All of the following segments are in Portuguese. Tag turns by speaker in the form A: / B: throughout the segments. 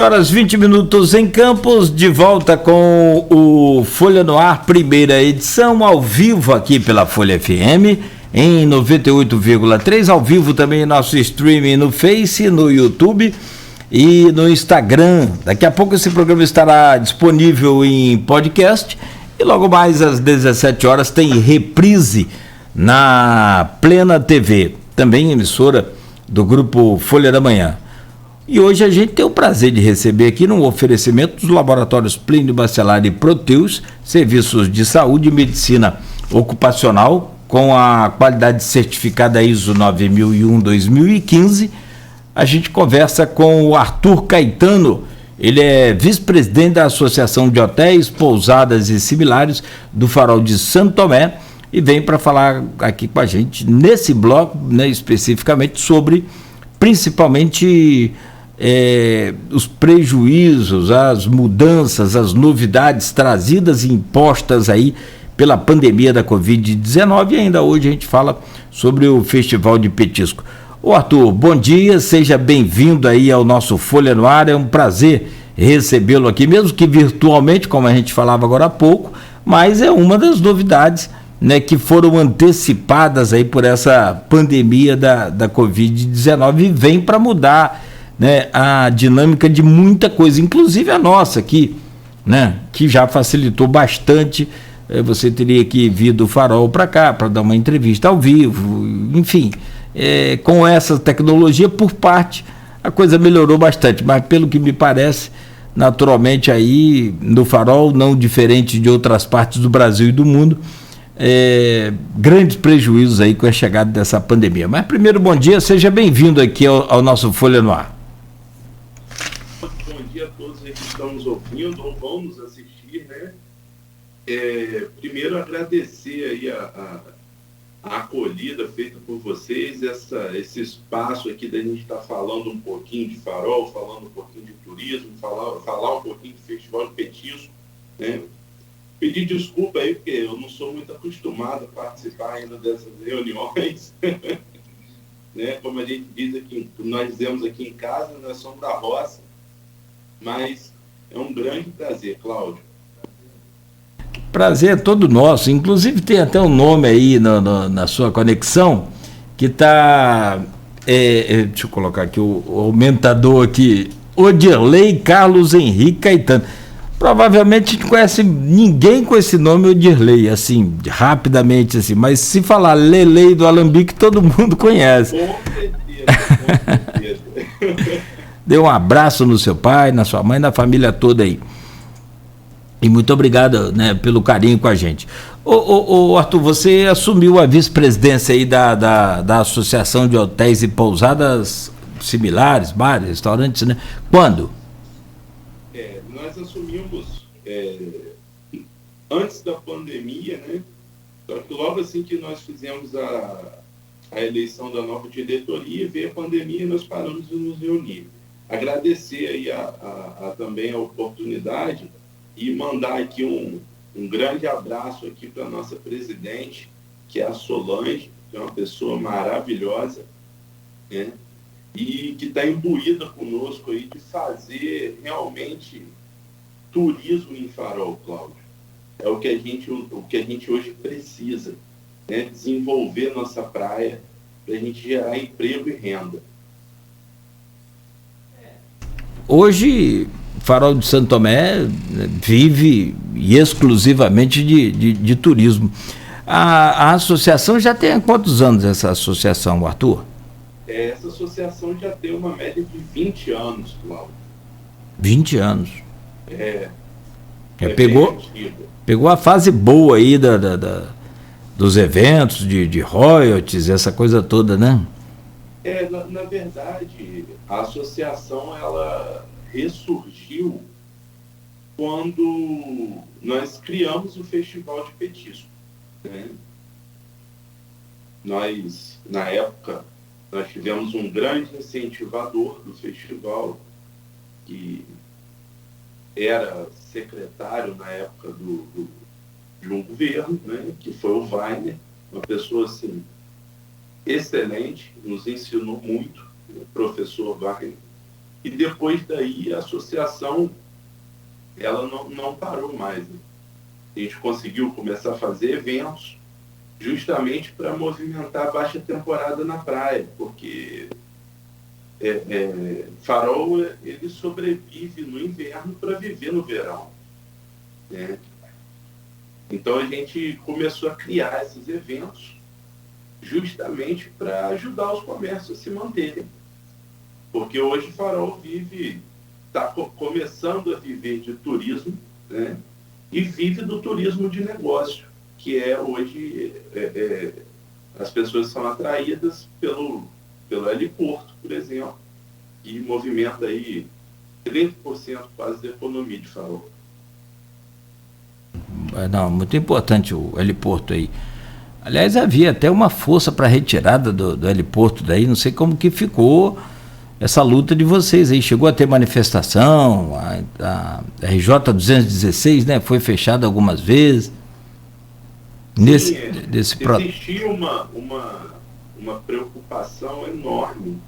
A: Horas 20 minutos em Campos, de volta com o Folha no Ar, primeira edição, ao vivo aqui pela Folha FM, em 98,3, ao vivo também nosso streaming no Face, no YouTube e no Instagram. Daqui a pouco esse programa estará disponível em podcast e logo mais às 17 horas tem reprise na Plena TV, também emissora do grupo Folha da Manhã. E hoje a gente tem o prazer de receber aqui no oferecimento dos laboratórios Plínio Bacelar e Proteus, serviços de saúde e medicina ocupacional, com a qualidade certificada ISO 9001-2015. A gente conversa com o Arthur Caetano, ele é vice-presidente da Associação de Hotéis, Pousadas e Similares do Farol de Santo Tomé e vem para falar aqui com a gente nesse bloco, né, especificamente sobre principalmente os prejuízos, as mudanças, as novidades trazidas e impostas aí pela pandemia da Covid-19 e ainda hoje a gente fala sobre o Festival de Petisco. Ô Arthur, bom dia, seja bem-vindo aí ao nosso Folha no Ar, é um prazer recebê-lo aqui, mesmo que virtualmente, como a gente falava agora há pouco, mas é uma das novidades, né, que foram antecipadas aí por essa pandemia da Covid-19 e vem para mudar, né, a dinâmica de muita coisa, inclusive a nossa aqui, né, que já facilitou bastante. Você teria que vir do Farol para cá para dar uma entrevista ao vivo, enfim, com essa tecnologia por parte a coisa melhorou bastante, mas pelo que me parece, naturalmente aí no Farol, não diferente de outras partes do Brasil e do mundo, grandes prejuízos aí com a chegada dessa pandemia. Mas primeiro, bom dia, seja bem-vindo aqui ao nosso Folha no Ar.
B: Bom dia a todos que estão nos ouvindo ou vão nos assistir, né? Primeiro agradecer aí a acolhida feita por vocês, esse espaço aqui da gente estar falando um pouquinho de Farol, falando um pouquinho de turismo, falar um pouquinho de Festival de Petisco, né? Pedir desculpa aí, porque eu não sou muito acostumado a participar ainda dessas reuniões, né? Como a gente diz aqui, nós dizemos aqui em casa, nós somos da roça, mas é um grande prazer, Cláudio.
A: Prazer é todo nosso, inclusive tem até um nome aí na sua conexão, que está, deixa eu colocar aqui o aumentador aqui, Odirley Carlos Henrique Caetano. Provavelmente a gente não conhece ninguém com esse nome Odirley, assim, rapidamente, assim, mas se falar Lelei do Alambique, todo mundo conhece.
B: Com certeza.
A: Dê um abraço no seu pai, na sua mãe, na família toda aí. E muito obrigado, né, pelo carinho com a gente. Ô Arthur, você assumiu a vice-presidência aí da Associação de Hotéis e Pousadas Similares, bares, restaurantes, né? Quando?
B: Nós assumimos antes da pandemia, né? Só que logo assim que nós fizemos a eleição da nova diretoria, veio a pandemia e nós paramos de nos reunir. Agradecer aí também a oportunidade e mandar aqui um grande abraço aqui para a nossa presidente, que é a Solange, que é uma pessoa maravilhosa, né? E que está imbuída conosco aí de fazer realmente turismo em Farol, Cláudio. É o que a gente hoje precisa, né? Desenvolver nossa praia para a gente gerar emprego e renda.
A: Hoje, Farol de Santo Tomé vive exclusivamente de turismo. A associação já tem há quantos anos essa associação, Arthur?
B: Essa associação já tem uma média de 20 anos, Cláudio.
A: 20 anos.
B: Pegou
A: a fase boa aí dos eventos, de royalties, essa coisa toda, né?
B: Na verdade, a associação ela ressurgiu quando nós criamos o Festival de Petisco, né? Nós, na época, nós tivemos um grande incentivador do festival, que era secretário na época de um governo, né? Que foi o Weiner, uma pessoa assim excelente, nos ensinou muito, o professor Wagner, E depois daí a associação ela não parou mais. Né? A gente conseguiu começar a fazer eventos justamente para movimentar a baixa temporada na praia, porque Farol ele sobrevive no inverno para viver no verão. Né? Então a gente começou a criar esses eventos justamente para ajudar os comércios a se manterem. Porque hoje Farol está começando a viver de turismo, né? E vive do turismo de negócio, que hoje as pessoas são atraídas pelo heliporto, por exemplo, que movimenta aí 30% quase da economia de Farol.
A: Não, muito importante o heliporto aí. Aliás, havia até uma força para retirada do heliporto daí, não sei como que ficou essa luta de vocês aí. Chegou a ter manifestação, a RJ 216, né, foi fechada algumas vezes.
B: Sim, existia uma preocupação enorme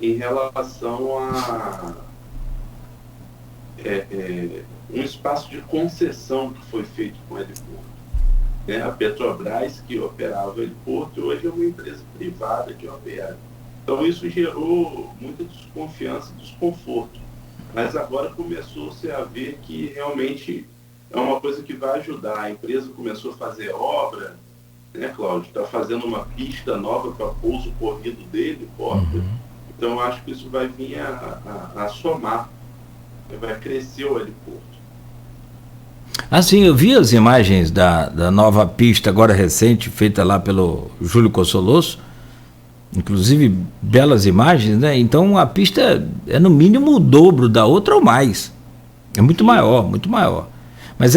B: em relação a um espaço de concessão que foi feito com o heliporto. Né? A Petrobras, que operava o heliporto, hoje é uma empresa privada que opera. Então isso gerou muita desconfiança e desconforto. Mas agora começou-se a ver que realmente é uma coisa que vai ajudar. A empresa começou a fazer obra, né, Cláudio? Está fazendo uma pista nova para pouso corrido dele, Então eu acho que isso vai vir a somar, vai crescer o heliporto.
A: Assim, eu vi as imagens da nova pista agora recente, feita lá pelo Júlio Cossoloso, inclusive belas imagens, né? Então a pista é no mínimo o dobro da outra ou mais. É muito maior, muito maior. Mas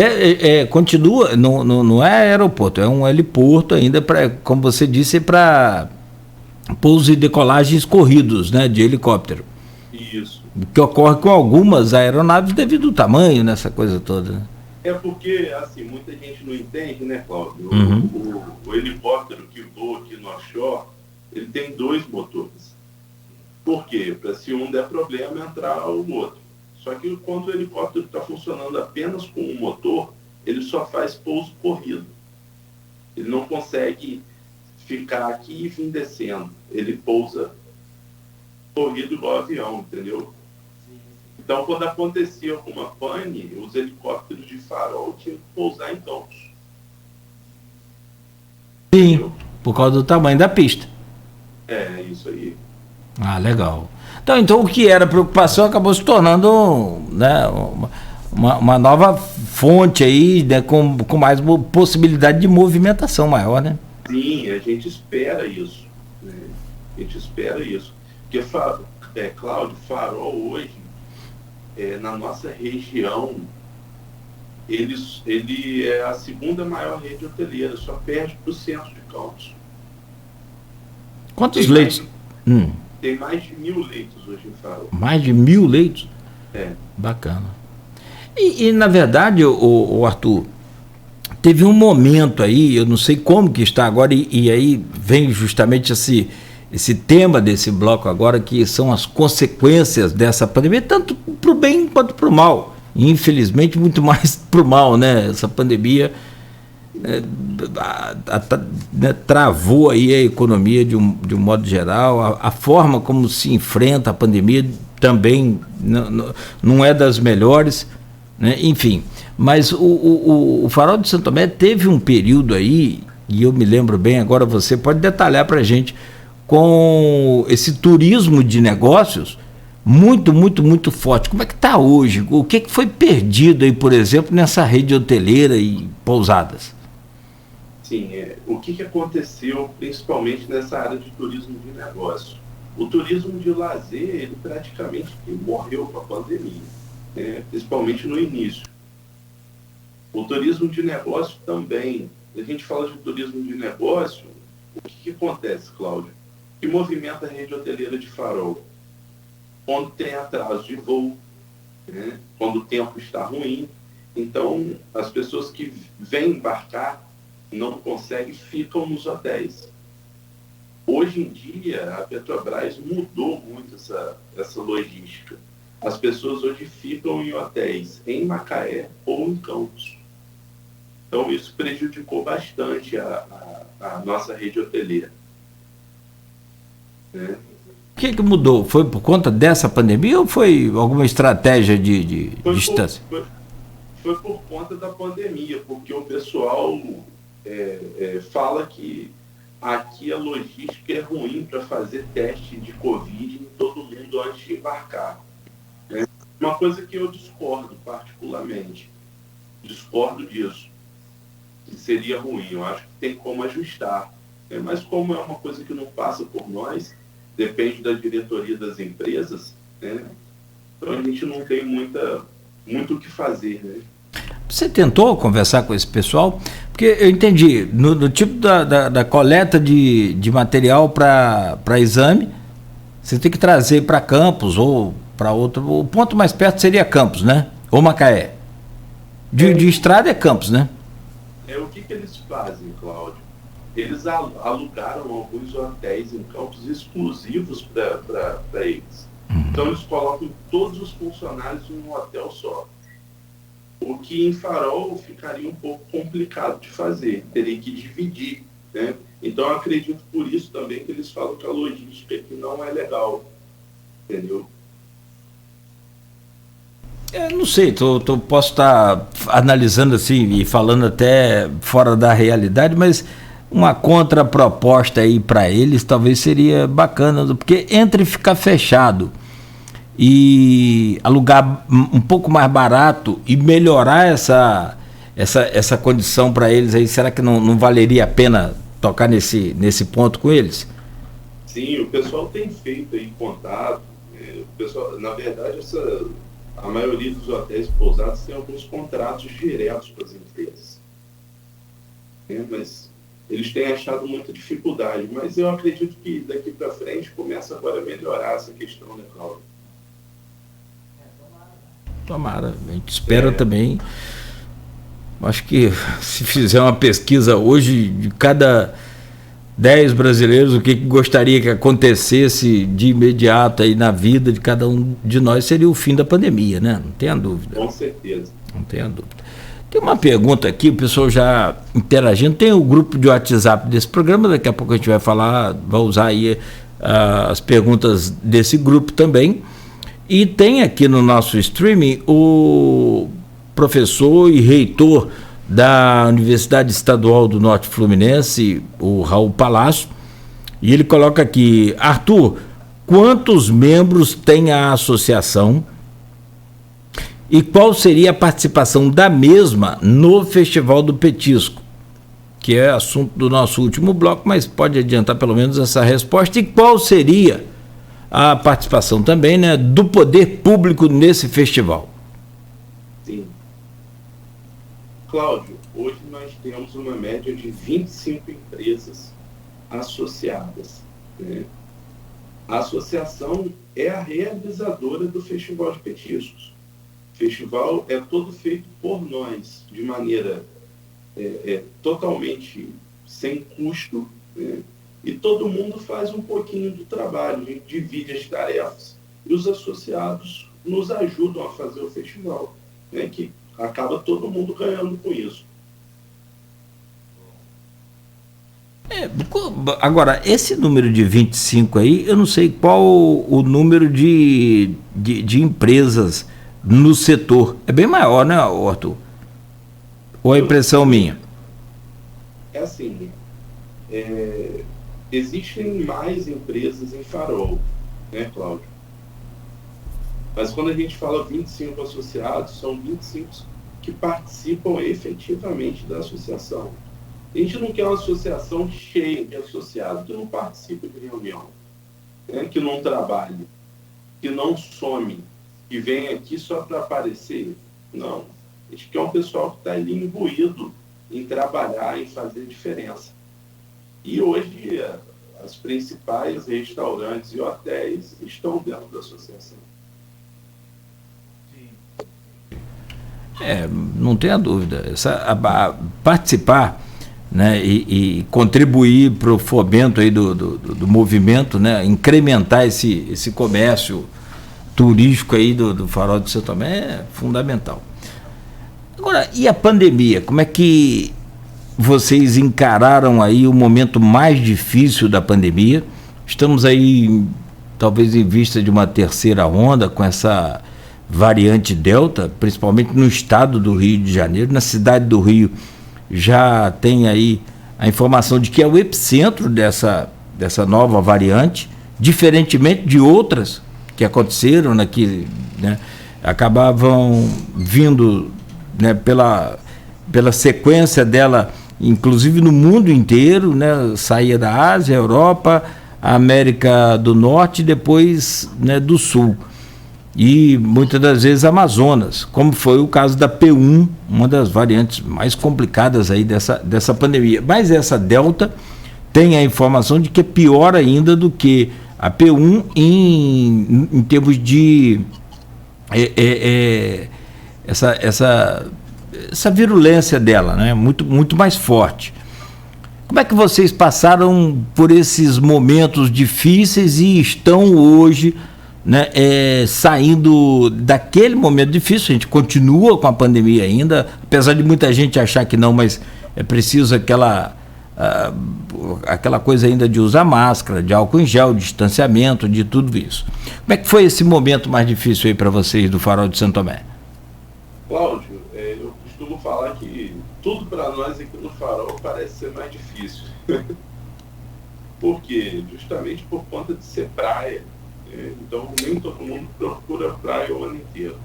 A: continua, não é aeroporto, é um heliporto ainda, como você disse, para pouso e decolagens corridos, né, de helicóptero.
B: Isso.
A: Que ocorre com algumas aeronaves devido ao tamanho, nessa coisa toda. Né?
B: É porque, assim, muita gente não entende, né, Cláudio? O helicóptero que voa aqui no offshore, ele tem 2 motores. Por quê? Para se um der problema, entrar o outro. Só que quando o helicóptero está funcionando apenas com um motor, ele só faz pouso corrido. Ele não consegue ficar aqui e vir descendo. Ele pousa corrido igual avião, entendeu? Então, quando acontecia alguma pane, os helicópteros de Farol tinham que pousar em Campos.
A: Sim, entendeu? Por causa do tamanho da pista.
B: É, isso aí.
A: Ah, legal. Então o que era preocupação acabou se tornando, né, uma nova fonte aí, né, com mais possibilidade de movimentação maior, né?
B: Sim, a gente espera isso. Né? A gente espera isso. Porque, Cláudio, Farol hoje, na nossa região, ele é a segunda maior rede hoteleira, só perde para o centro de Campos.
A: Quantos leitos?
B: Tem mais de 1.000 leitos hoje em Farol.
A: Mais de 1.000 leitos? Bacana. E na verdade, o Arthur, teve um momento aí, eu não sei como que está agora, e aí vem justamente esse tema desse bloco agora, que são as consequências dessa pandemia, tanto para o bem quanto para o mal. E, infelizmente, muito mais para o mal, né? Essa pandemia travou aí a economia de um modo geral, a forma como se enfrenta a pandemia também não é das melhores, né? Enfim, mas o Farol de Santo Tomé teve um período aí, e eu me lembro bem, agora você pode detalhar para a gente, com esse turismo de negócios muito, muito, muito forte. Como é que está hoje? O que foi perdido aí, por exemplo, nessa rede hoteleira e pousadas?
B: Sim, o que aconteceu principalmente nessa área de turismo de negócio? O turismo de lazer, ele praticamente morreu com a pandemia, né? Principalmente no início. O turismo de negócio também. A gente fala de turismo de negócio, o que acontece, Cláudio? Que movimenta a rede hoteleira de Farol? Quando tem atraso de voo, né? Quando o tempo está ruim. Então, as pessoas que vêm embarcar não conseguem, ficam nos hotéis. Hoje em dia, a Petrobras mudou muito essa logística. as pessoas hoje ficam em hotéis em Macaé ou em Campos. Então, isso prejudicou bastante a nossa rede hoteleira. Né?
A: O que mudou? Foi por conta dessa pandemia ou foi alguma estratégia de distância?
B: Foi por conta da pandemia, porque o pessoal fala que aqui a logística é ruim para fazer teste de Covid em todo mundo antes de embarcar. É uma coisa que eu discordo particularmente. Discordo disso. Que seria ruim. Eu acho que tem como ajustar. Mas como é uma coisa que não passa por nós, depende da diretoria das empresas, né? Então a gente não tem muito o que fazer, né?
A: Você tentou conversar com esse pessoal? Porque eu entendi, no tipo da coleta de material para exame, você tem que trazer para Campos ou para outro. O ponto mais perto seria Campos, né? Ou Macaé. De estrada é Campos, né?
B: O que eles fazem, Cláudio? Eles alugaram alguns hotéis em Campos exclusivos para eles. Então eles colocam todos os funcionários em um hotel só. O que em Farol ficaria um pouco complicado de fazer, teria que dividir, né? Então eu acredito por isso também que eles falam que a logística aqui não é legal, entendeu?
A: Não sei, posso estar analisando assim e falando até fora da realidade, mas uma contraproposta aí para eles talvez seria bacana, porque entre ficar fechado e alugar um pouco mais barato e melhorar essa condição para eles aí, será que não valeria a pena tocar nesse ponto com eles?
B: Sim, o pessoal tem feito aí contato, o pessoal, na verdade, a maioria dos hotéis e pousadas tem alguns contratos diretos com as empresas. Mas eles têm achado muita dificuldade, mas eu acredito que daqui para frente começa agora a melhorar essa questão, né, Cláudio?
A: Tomara, a gente espera também. Acho que se fizer uma pesquisa hoje, de cada 10 brasileiros, o que gostaria que acontecesse de imediato aí na vida de cada um de nós seria o fim da pandemia, né? Não tenha dúvida.
B: Com certeza.
A: Não tenha dúvida. Tem uma pergunta aqui, o pessoal já interagindo. Tem o grupo de WhatsApp desse programa, daqui a pouco a gente vai falar, vai usar aí as perguntas desse grupo também. E tem aqui no nosso streaming o professor e reitor da Universidade Estadual do Norte Fluminense, o Raul Palácio, e ele coloca aqui: Arthur, quantos membros tem a associação e qual seria a participação da mesma no Festival do Petisco? Que é assunto do nosso último bloco, mas pode adiantar pelo menos essa resposta. E qual seria a participação também, né, do poder público nesse festival?
B: Sim. Cláudio, hoje nós temos uma média de 25 empresas associadas, né? A associação é a realizadora do Festival de Petiscos. O festival é todo feito por nós, de maneira totalmente sem custo, né? E todo mundo faz um pouquinho do trabalho, a gente divide as tarefas e os associados nos ajudam a fazer o festival, né? Que acaba todo mundo ganhando com isso.
A: Agora, esse número de 25 aí, eu não sei qual o número de empresas no setor. É bem maior, né, Arthur? Ou é impressão minha?
B: É assim, existem mais empresas em Farol, né, Cláudio? Mas quando a gente fala 25 associados, são 25 que participam efetivamente da associação. A gente não quer uma associação cheia de associados que não participam de reunião, né, que não trabalham, que não some, que vem aqui só para aparecer. Não. A gente quer um pessoal que está ali imbuído em trabalhar, em fazer diferença. E hoje as principais restaurantes e hotéis estão dentro da associação.
A: Não tenha dúvida. Participar, né, e contribuir para o fomento aí do movimento, né, incrementar esse comércio turístico aí do Farol de São Tomé é fundamental. Agora, e a pandemia? Como é que vocês encararam aí o momento mais difícil da pandemia? Estamos aí, talvez em vista de uma terceira onda com essa variante Delta, principalmente no estado do Rio de Janeiro. Na cidade do Rio já tem aí a informação de que é o epicentro dessa nova variante, diferentemente de outras que aconteceram, né, que, né, acabavam vindo, né, pela sequência dela, inclusive no mundo inteiro, né, saía da Ásia, Europa, América do Norte e depois, né, do Sul. E muitas das vezes Amazonas, como foi o caso da P1, uma das variantes mais complicadas aí dessa pandemia. Mas essa Delta tem a informação de que é pior ainda do que a P1 em termos de essa virulência dela, né? Muito mais forte. Como é que vocês passaram por esses momentos difíceis e estão hoje, né, saindo daquele momento difícil? A gente continua com a pandemia ainda, apesar de muita gente achar que não, mas é preciso aquela coisa ainda de usar máscara, de álcool em gel, distanciamento, de tudo isso. Como é que foi esse momento mais difícil aí para vocês do Farol de São Tomé?
B: Cláudio, eu costumo falar que tudo para nós aqui no Farol parece ser mais difícil. Por quê? Justamente por conta de ser praia. Então, nem todo mundo procura praia o ano inteiro.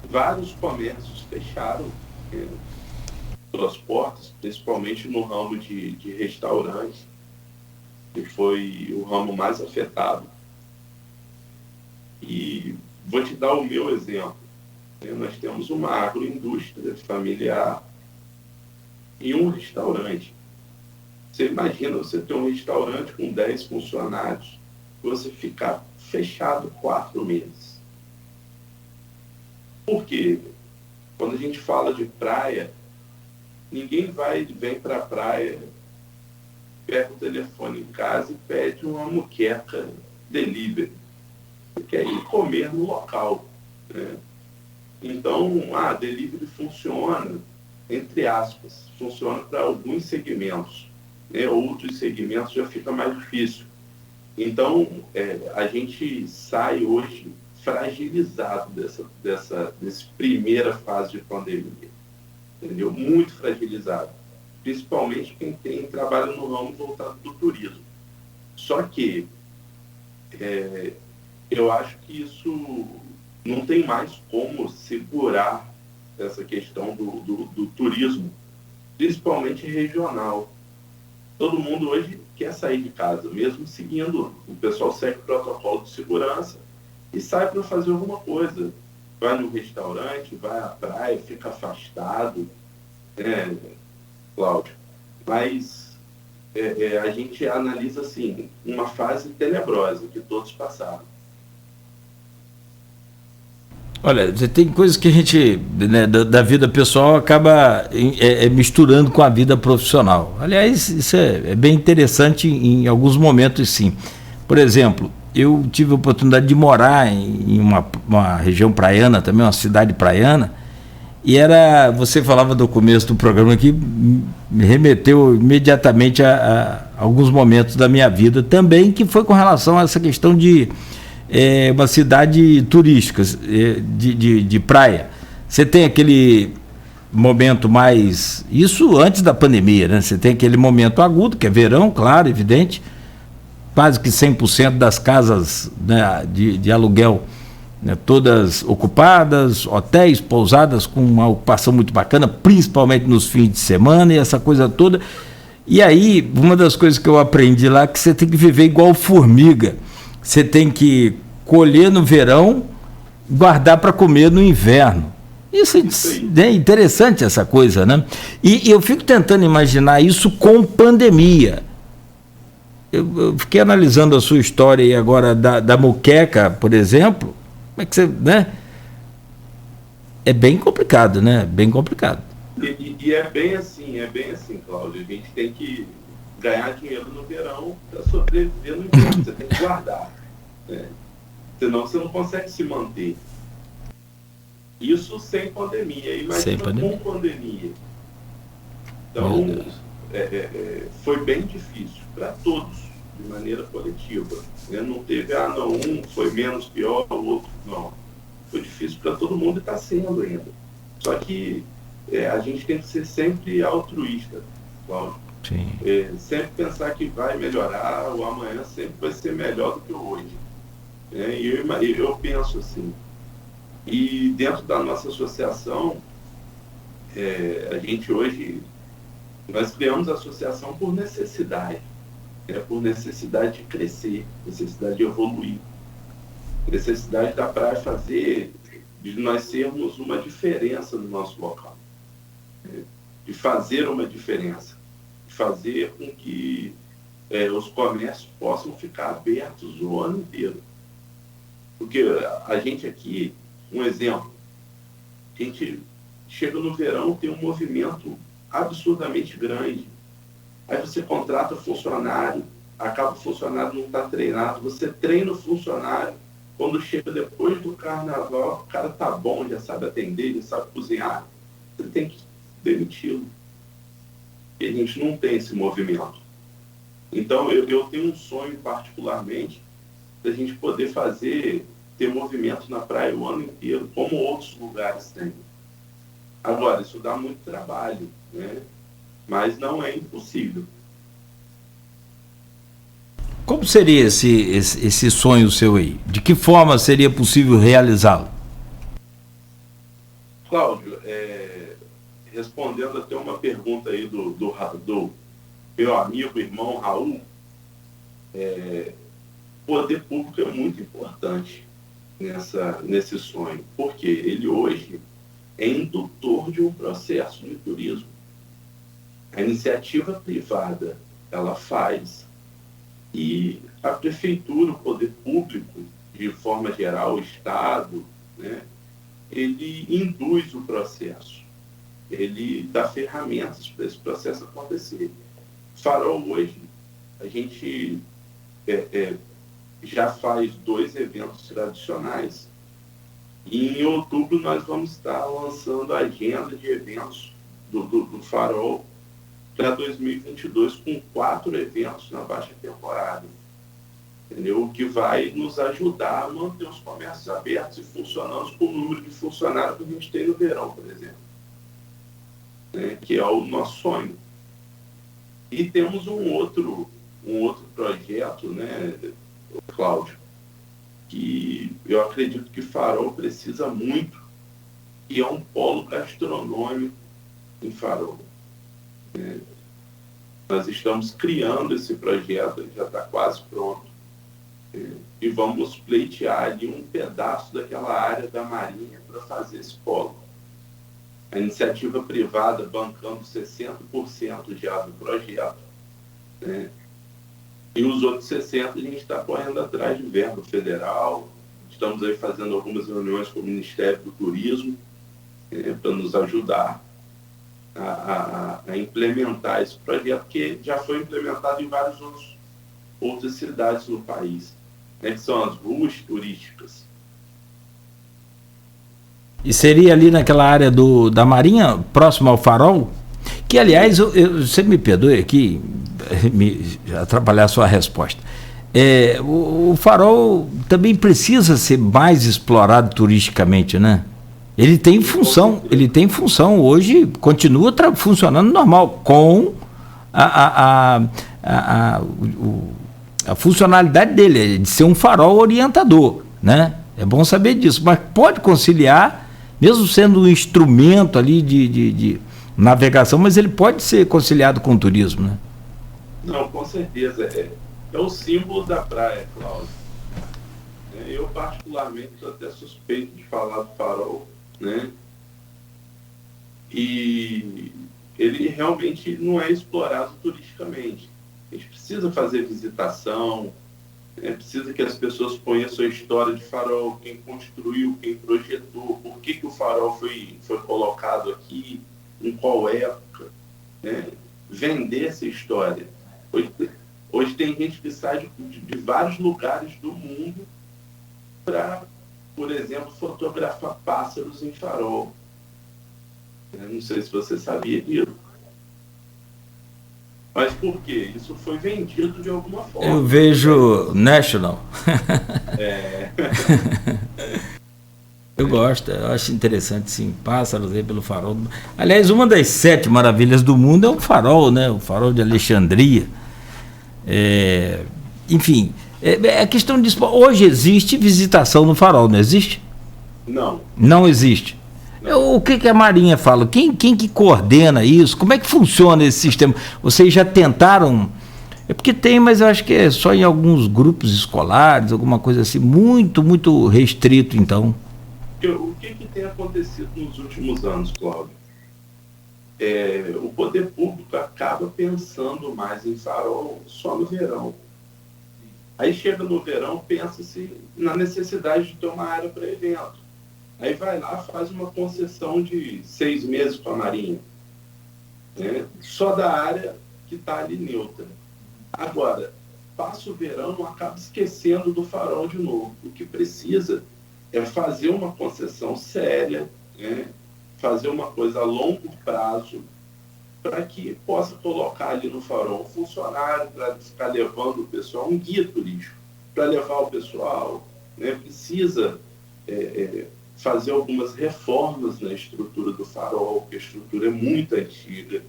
B: Vários comércios fecharam suas portas, principalmente no ramo de restaurantes, que foi o ramo mais afetado. E vou te dar o meu exemplo. Nós temos uma agroindústria familiar e um restaurante. Você imagina você ter um restaurante com 10 funcionários, você ficar fechado 4 meses. Por quê? Quando a gente fala de praia, ninguém vem para a praia, pega o telefone em casa e pede uma moqueca delivery. Você quer ir comer no local, né? Então, delivery funciona, entre aspas, funciona para alguns segmentos, né? Outros segmentos já fica mais difícil. Então, a gente sai hoje fragilizado dessa primeira fase de pandemia, entendeu? Muito fragilizado, principalmente quem trabalha no ramo voltado do turismo. Só que eu acho que isso não tem mais como segurar essa questão do turismo, principalmente regional. Todo mundo hoje quer sair de casa, mesmo seguindo, o pessoal segue o protocolo de segurança e sai para fazer alguma coisa. Vai no restaurante, vai à praia, fica afastado, Cláudio. Mas a gente analisa assim, uma fase tenebrosa que todos passaram.
A: Olha, você tem coisas que a gente, né, da vida pessoal acaba misturando com a vida profissional. Aliás, isso é bem interessante em alguns momentos, sim. Por exemplo, eu tive a oportunidade de morar em uma região praiana, também uma cidade praiana, e você falava do começo do programa que me remeteu imediatamente a alguns momentos da minha vida também, que foi com relação a essa questão de uma cidade turística, de praia. Você tem aquele momento mais... Isso antes da pandemia, né? Você tem aquele momento agudo, que é verão, claro, evidente. Quase que 100% das casas, né, de aluguel, né, todas ocupadas, hotéis, pousadas com uma ocupação muito bacana, principalmente nos fins de semana e essa coisa toda. E aí, uma das coisas que eu aprendi lá é que você tem que viver igual formiga. Você tem que colher no verão, guardar para comer no inverno. Isso é interessante, essa coisa, né? E eu fico tentando imaginar isso com pandemia. Eu fiquei analisando a sua história aí agora da moqueca, por exemplo. Como é que você, né? É bem complicado, né? Bem complicado.
B: E é bem assim, Cláudio. A gente tem que ganhar dinheiro no verão para sobreviver no inverno. Você tem que guardar, né? Senão você não consegue se manter. Isso sem pandemia. Imagina com pandemia. Então, foi bem difícil para todos, de maneira coletiva. Não teve, um foi menos pior, o outro não. Foi difícil para todo mundo e está sendo ainda. Só que a gente tem que ser sempre altruísta, Cláudio. Sempre pensar que vai melhorar, o amanhã sempre vai ser melhor do que o hoje. E eu penso assim. E dentro da nossa associação, a gente hoje, nós criamos a associação por necessidade. Por necessidade de crescer, necessidade de evoluir, necessidade da praia fazer, de nós sermos uma diferença no nosso local, de fazer uma diferença, de fazer com que os comércios possam ficar abertos o ano inteiro. Porque a gente aqui, um exemplo, a gente chega no verão, tem um movimento absurdamente grande. Aí você contrata funcionário, acaba o funcionário não está treinado, você treina o funcionário, quando chega depois do carnaval, o cara tá bom, já sabe atender, já sabe cozinhar, você tem que demiti-lo. E a gente não tem esse movimento. Então, eu tenho um sonho particularmente da gente poder ter movimento na praia o ano inteiro, como outros lugares têm. Agora, isso dá muito trabalho, né? Mas não é impossível.
A: Como seria esse sonho seu aí? De que forma seria possível realizá-lo?
B: Cláudio, respondendo até uma pergunta aí do meu amigo, irmão Raul, poder público é muito importante nesse sonho, porque ele hoje é indutor de um processo de turismo. A iniciativa privada, ela faz, e a prefeitura, o poder público, de forma geral, o Estado, né, ele induz o processo, ele dá ferramentas para esse processo acontecer. Farol hoje, a gente já faz 2 eventos tradicionais, e em outubro nós vamos estar lançando a agenda de eventos do Farol para 2022 com 4 eventos na baixa temporada, entendeu? O que vai nos ajudar a manter os comércios abertos e funcionando com o número de funcionários que a gente tem no verão, por exemplo, né? Que é o nosso sonho. E temos um outro projeto, né, Cláudio, que eu acredito que Farol precisa muito, que é um polo gastronômico em Farol. Nós estamos criando esse projeto, ele já está quase pronto, e vamos pleitear ali um pedaço daquela área da Marinha para fazer esse polo. A iniciativa privada bancando 60% já do projeto, né? E os outros 60% a gente está correndo atrás de verba federal, estamos aí fazendo algumas reuniões com o Ministério do Turismo, para nos ajudar a implementar esse projeto, que já foi implementado em várias outras cidades no país, né, que são as ruas turísticas.
A: E seria ali naquela área da Marinha, próximo ao Farol? Que, aliás, você me perdoe aqui, atrapalhar a sua resposta. O Farol também precisa ser mais explorado turisticamente, né? Ele tem função hoje, continua funcionando normal, com a funcionalidade dele, de ser um farol orientador, né? É bom saber disso, mas pode conciliar, mesmo sendo um instrumento ali de navegação, mas ele pode ser conciliado com o turismo, né?
B: Não, com certeza. É o símbolo da praia, Cláudio. Eu, particularmente, estou até suspeito de falar do Farol, né? E ele realmente não é explorado turisticamente. A gente precisa fazer visitação, precisa que as pessoas conheçam a história de Farol, quem construiu, quem projetou, por que o Farol foi colocado aqui, em qual época, né? Vender essa história. Hoje tem gente que sai de vários lugares do mundo para, por exemplo, fotografar pássaros em farol. Eu não sei se você sabia disso. Mas por quê? Isso foi vendido de alguma forma.
A: Eu vejo National. Eu gosto, eu acho interessante, sim, pássaros aí pelo farol. Aliás, uma das 7 maravilhas do mundo é o farol, né? O farol de Alexandria. Enfim, a questão de... Hoje existe visitação no farol, não existe?
B: Não.
A: Não existe. O que a Marinha fala? Quem que coordena isso? Como é que funciona esse sistema? Vocês já tentaram... É porque tem, mas eu acho que é só em alguns grupos escolares, alguma coisa assim, muito, muito restrito, então.
B: O que tem acontecido nos últimos anos, Cláudio? O poder público acaba pensando mais em farol só no verão. Aí chega no verão, pensa-se na necessidade de ter uma área para evento. Aí vai lá, faz uma concessão de 6 meses para a Marinha, né? Só da área que está ali neutra. Agora, passa o verão, acaba esquecendo do farol de novo. O que precisa é fazer uma concessão séria, né? Fazer uma coisa a longo prazo, para que possa colocar ali no farol um funcionário, para ficar levando o pessoal, um guia turístico, para levar o pessoal, né? Precisa fazer algumas reformas na estrutura do farol, porque a estrutura é muito antiga,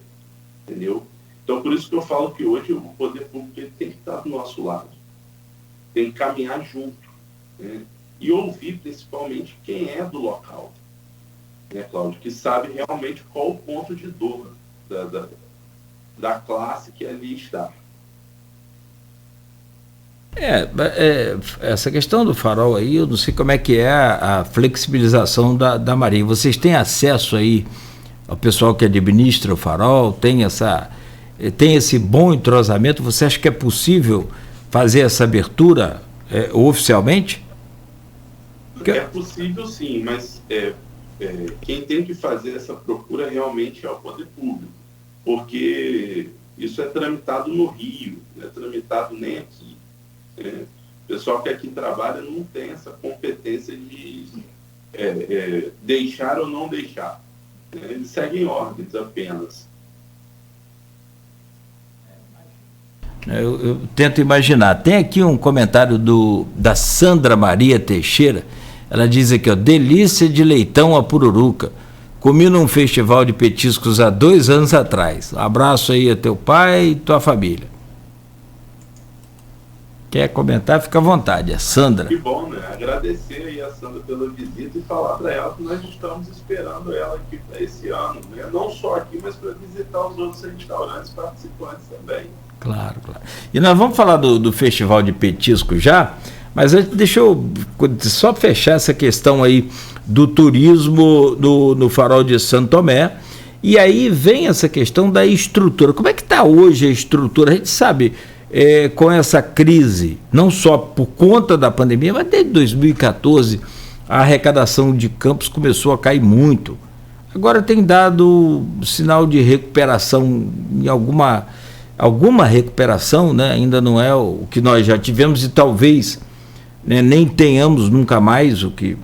B: entendeu? Então, por isso que eu falo que hoje o poder público tem que estar do nosso lado, tem que caminhar junto, né? E ouvir principalmente quem é do local, né, Cláudio, que sabe realmente qual o ponto de dor da classe que ali está.
A: Essa questão do farol aí, eu não sei como é que é a flexibilização da Marinha. Vocês têm acesso aí ao pessoal que administra o farol? Tem esse bom entrosamento? Você acha que é possível fazer essa abertura oficialmente?
B: É possível, sim, mas quem tem que fazer essa procura realmente é o poder público, porque isso é tramitado no Rio, não é tramitado nem aqui. O pessoal que aqui trabalha não tem essa competência de deixar ou não deixar. Eles seguem ordens apenas.
A: Eu tento imaginar. Tem aqui um comentário da Sandra Maria Teixeira. Ela diz aqui, ó, delícia de leitão a pururuca. Comi num festival de petiscos há 2 anos atrás. Um abraço aí a teu pai e tua família. Quer comentar? Fica à vontade. A Sandra.
B: Que bom, né? Agradecer aí a Sandra pela visita e falar para ela que nós estamos esperando ela aqui para esse ano, né? Não só aqui, mas para visitar os outros restaurantes participantes também. Claro.
A: E nós vamos falar do Festival de Petisco já, mas antes, deixa eu só fechar essa questão aí do turismo no Farol de Santo Tomé. E aí vem essa questão da estrutura. Como é que está hoje a estrutura? A gente sabe, com essa crise, não só por conta da pandemia, mas desde 2014 a arrecadação de campos começou a cair muito. Agora tem dado sinal de recuperação, em alguma recuperação, né? Ainda não é o que nós já tivemos e talvez, né, nem tenhamos nunca mais, o que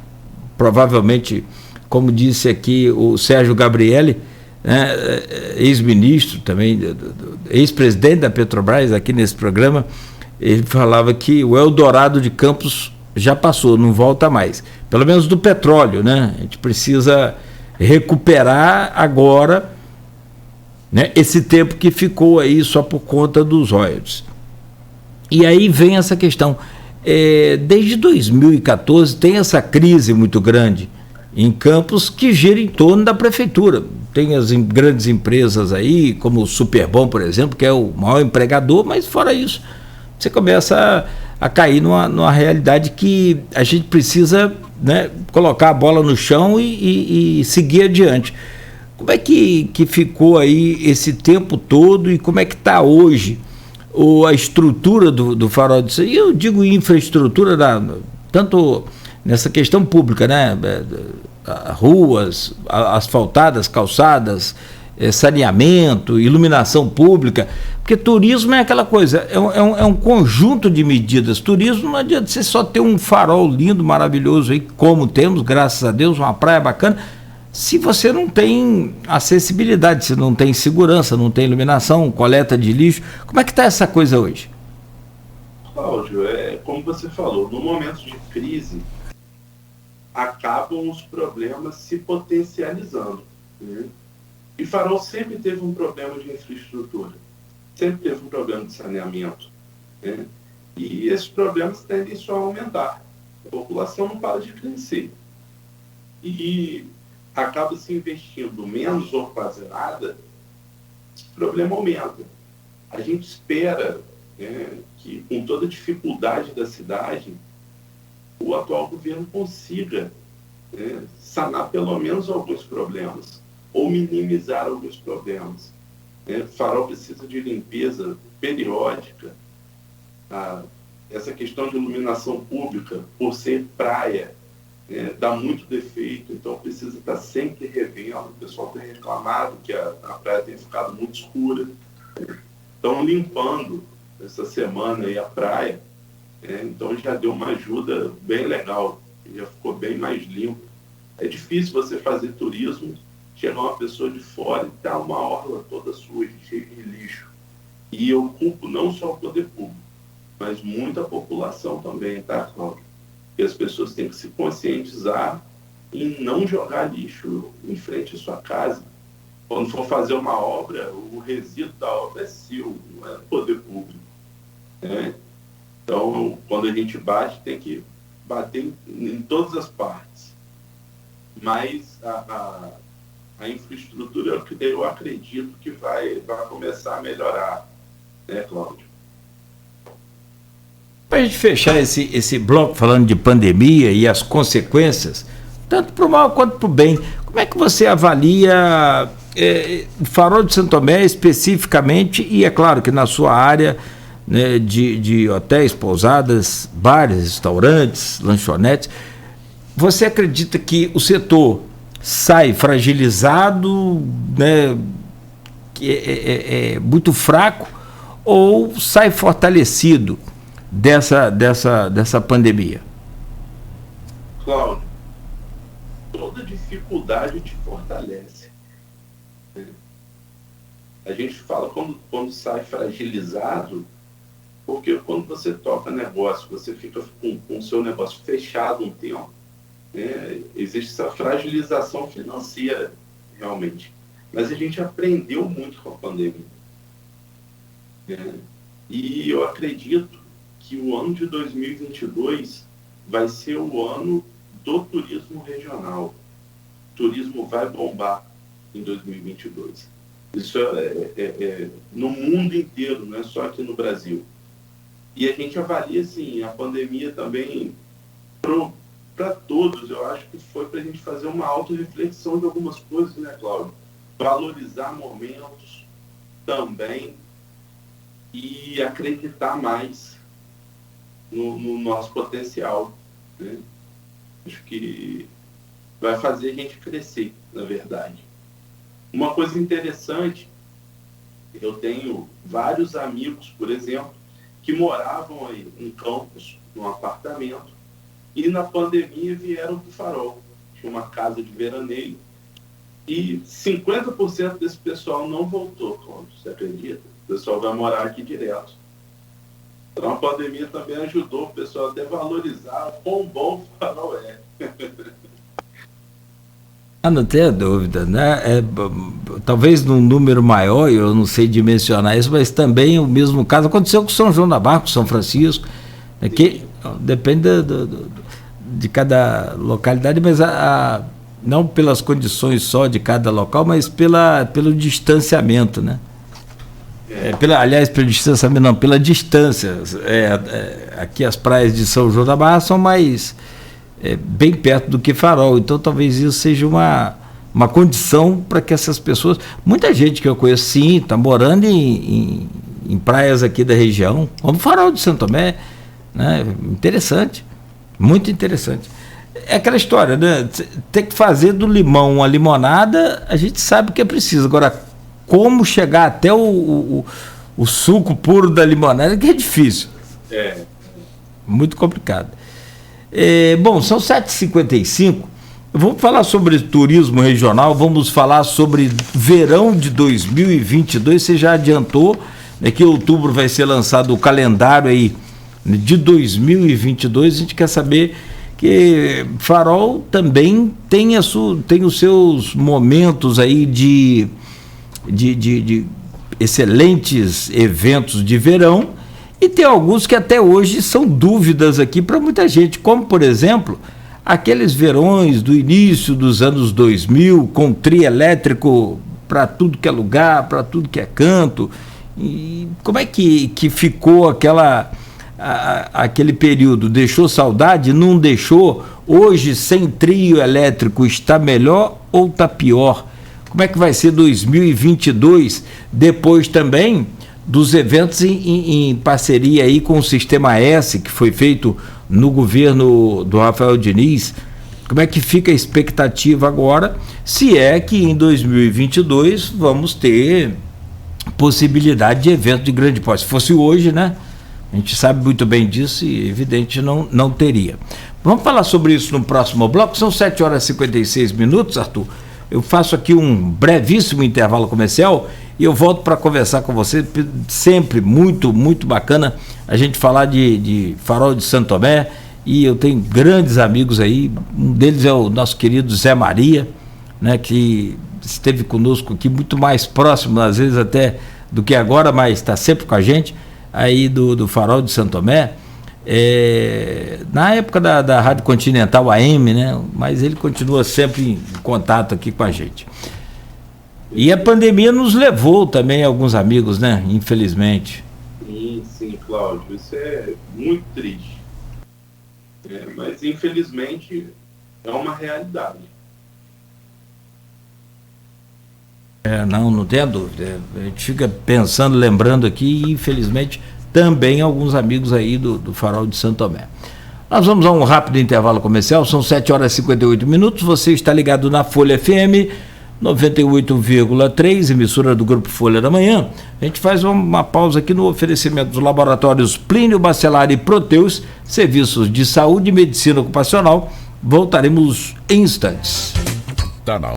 A: provavelmente, como disse aqui o Sérgio Gabrielli, né, ex-ministro também, ex-presidente da Petrobras aqui nesse programa, ele falava que o Eldorado de Campos já passou, não volta mais, pelo menos do petróleo, né? A gente precisa recuperar agora, né, esse tempo que ficou aí só por conta dos royalties. E aí vem essa questão, desde 2014 tem essa crise muito grande em Campos que gira em torno da prefeitura. Tem as grandes empresas aí, como o Superbom, por exemplo, que é o maior empregador, mas fora isso, você começa a cair numa realidade que a gente precisa, né, colocar a bola no chão e seguir adiante. Como é que ficou aí esse tempo todo e como é que está hoje a estrutura do Farol de Santo Tomé? Eu digo infraestrutura, tanto nessa questão pública, né? Ruas asfaltadas, calçadas, saneamento, iluminação pública, porque turismo é aquela coisa, é um conjunto de medidas. Turismo não adianta você só ter um farol lindo, maravilhoso aí, como temos, graças a Deus, uma praia bacana, se você não tem acessibilidade, se não tem segurança, não tem iluminação, coleta de lixo. Como é que está essa coisa hoje?
B: Cláudio, como você falou, no momento de crise, acabam os problemas se potencializando, né? E Farol sempre teve um problema de infraestrutura, sempre teve um problema de saneamento, né? E esses problemas tendem só a aumentar. A população não para de crescer. E acaba se investindo menos ou quase nada, esse problema aumenta. A gente espera, né, que com toda a dificuldade da cidade, o atual governo consiga, né, sanar pelo menos alguns problemas, ou minimizar alguns problemas. Farol precisa de limpeza periódica. Essa questão de iluminação pública, por ser praia, dá muito defeito, então precisa estar sempre revendo. O pessoal tem reclamado que a praia tem ficado muito escura. Estão limpando essa semana aí a praia, então já deu uma ajuda bem legal, já ficou bem mais limpo. É difícil você fazer turismo, chegar uma pessoa de fora e tá uma orla toda suja, cheia de lixo. E eu culpo não só o poder público, mas muita população também, tá, Cláudio? E as pessoas têm que se conscientizar em não jogar lixo em frente à sua casa. Quando for fazer uma obra, o resíduo da obra é seu, não é do poder público, né? Então, quando a gente bate, tem que bater em todas as partes. Mas a infraestrutura, eu acredito que vai começar a melhorar, né, Cláudio?
A: Para a gente fechar esse bloco falando de pandemia e as consequências, tanto para o mal quanto para o bem, como é que você avalia o Farol de Santo Tomé especificamente, e é claro que na sua área, né, de hotéis, pousadas, bares, restaurantes, lanchonetes, você acredita que o setor sai fragilizado, né, muito fraco, ou sai fortalecido dessa pandemia?
B: Cláudio, toda dificuldade te fortalece. A gente fala quando sai fragilizado, porque quando você toca negócio, você fica com o seu negócio fechado um tempo, existe essa fragilização financeira, realmente. Mas a gente aprendeu muito com a pandemia. E eu acredito que o ano de 2022 vai ser o ano do turismo regional. O turismo vai bombar em 2022. Isso é no mundo inteiro, não é só aqui no Brasil. E a gente avalia, assim, a pandemia também para todos. Eu acho que foi para a gente fazer uma autorreflexão de algumas coisas, né, Cláudio? Valorizar momentos também e acreditar mais no nosso potencial, né? Acho que vai fazer a gente crescer, na verdade. Uma coisa interessante, eu tenho vários amigos, por exemplo, que moravam aí em Campos, num apartamento, e na pandemia vieram para o Farol. Tinha uma casa de veraneio, e 50% desse pessoal não voltou, Cláudio, você acredita? O pessoal vai morar aqui direto. Então a pandemia também ajudou o pessoal até valorizar o quão bom o Farol é.
A: Não tenha dúvida, né? Talvez num número maior, eu não sei dimensionar isso, mas também o mesmo caso aconteceu com São João da Barra, com São Francisco, né? Que depende de cada localidade, mas não pelas condições só de cada local, mas pelo distanciamento, né? Aliás, pelo distanciamento não, pela distância. Aqui as praias de São João da Barra são mais bem perto do que Farol, então talvez isso seja uma condição para que essas pessoas, muita gente que eu conheço sim, está morando em praias aqui da região, como Farol de Santo Tomé, né? Interessante, muito interessante. É aquela história, né? Tem que fazer do limão uma limonada, a gente sabe que é preciso. Agora, como chegar até o suco puro da limonada, que é difícil. Muito complicado. Bom, são 7h55. Vamos falar sobre turismo regional, vamos falar sobre verão de 2022. Você já adiantou, né, que em outubro vai ser lançado o calendário aí de 2022. A gente quer saber que Farol também tem os seus momentos aí de excelentes eventos de verão, e tem alguns que até hoje são dúvidas aqui para muita gente, como por exemplo aqueles verões do início dos anos 2000 com trio elétrico para tudo que é lugar, para tudo que é canto. E como é que ficou aquele período? Deixou saudade? Não deixou? Hoje, sem trio elétrico, está melhor ou está pior? Como é que vai ser 2022, depois também dos eventos em parceria aí com o Sistema S, que foi feito no governo do Rafael Diniz? Como é que fica a expectativa agora, se é que em 2022 vamos ter possibilidade de evento de grande porte? Se fosse hoje, né? A gente sabe muito bem disso e, evidente, não teria. Vamos falar sobre isso no próximo bloco. São 7h56, Arthur. Eu faço aqui um brevíssimo intervalo comercial e eu volto para conversar com você. Sempre muito, muito bacana a gente falar de Farol de Santo Tomé, e eu tenho grandes amigos aí. Um deles é o nosso querido Zé Maria, né, que esteve conosco aqui, muito mais próximo, às vezes até do que agora, mas está sempre com a gente, aí do Farol de Santo Tomé. Na época da Rádio Continental AM, né? Mas ele continua sempre em contato aqui com a gente. E a pandemia nos levou também alguns amigos, né? Infelizmente.
B: Sim, Cláudio, isso é muito triste. Mas infelizmente é uma realidade.
A: Não tenha dúvida. A gente fica pensando, lembrando aqui, e infelizmente também alguns amigos aí do Farol de Santo Tomé. Nós vamos a um rápido intervalo comercial, são 7h58. Você está ligado na Folha FM 98,3, emissora do Grupo Folha da Manhã. A gente faz uma pausa aqui no oferecimento dos laboratórios Plínio Bacelar e Proteus, serviços de saúde e medicina ocupacional. Voltaremos em instantes.
C: Tá na